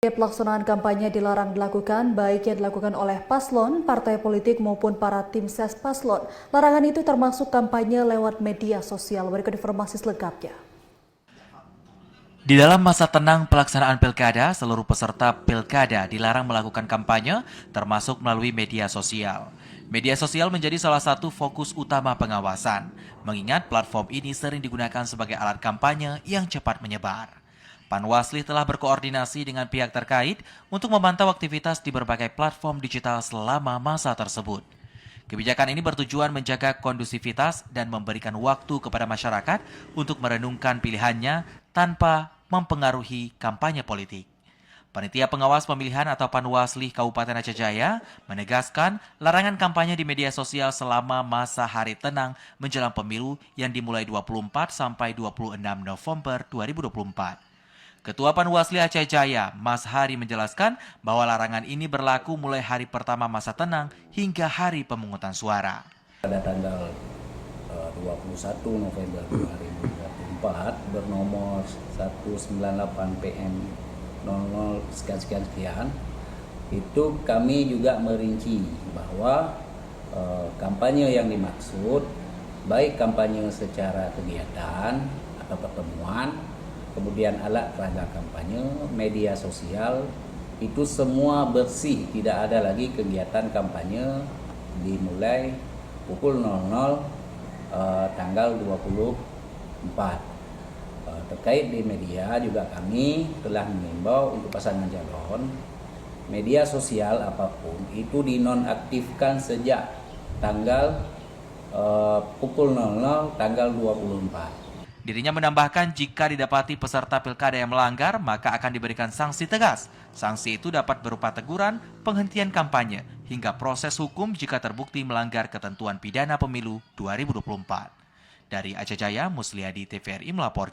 Pelaksanaan kampanye dilarang dilakukan baik yang dilakukan oleh paslon, partai politik maupun para tim ses paslon. Larangan itu termasuk kampanye lewat media sosial. Berikut informasi selengkapnya. Di dalam masa tenang pelaksanaan pilkada, seluruh peserta pilkada dilarang melakukan kampanye, termasuk melalui media sosial. Media sosial menjadi salah satu fokus utama pengawasan, mengingat platform ini sering digunakan sebagai alat kampanye yang cepat menyebar. Panwasli telah berkoordinasi dengan pihak terkait untuk memantau aktivitas di berbagai platform digital selama masa tersebut. Kebijakan ini bertujuan menjaga kondusivitas dan memberikan waktu kepada masyarakat untuk merenungkan pilihannya tanpa mempengaruhi kampanye politik. Panitia Pengawas Pemilihan atau Panwasli Kabupaten Aceh Jaya menegaskan larangan kampanye di media sosial selama masa hari tenang menjelang pemilu yang dimulai 24 sampai 26 November 2024. Ketua Panwasli Aceh Jaya, Mas Hari menjelaskan bahwa larangan ini berlaku mulai hari pertama masa tenang hingga hari pemungutan suara. Pada tanggal 21 November 2024 bernomor 198 PM 00 sekian itu kami juga merinci bahwa kampanye yang dimaksud baik kampanye secara kegiatan atau pertemuan, kemudian alat peraga kampanye, media sosial, itu semua bersih, tidak ada lagi kegiatan kampanye dimulai pukul 00 tanggal 24. Terkait di media juga kami telah mengimbau untuk pasangan calon, media sosial apapun itu dinonaktifkan sejak tanggal pukul 00 tanggal 24. Dirinya menambahkan jika didapati peserta pilkada yang melanggar, maka akan diberikan sanksi tegas. Sanksi itu dapat berupa teguran, penghentian kampanye, hingga proses hukum jika terbukti melanggar ketentuan pidana pemilu 2024. Dari Aceh Jaya, Musliadi TVRI melaporkan.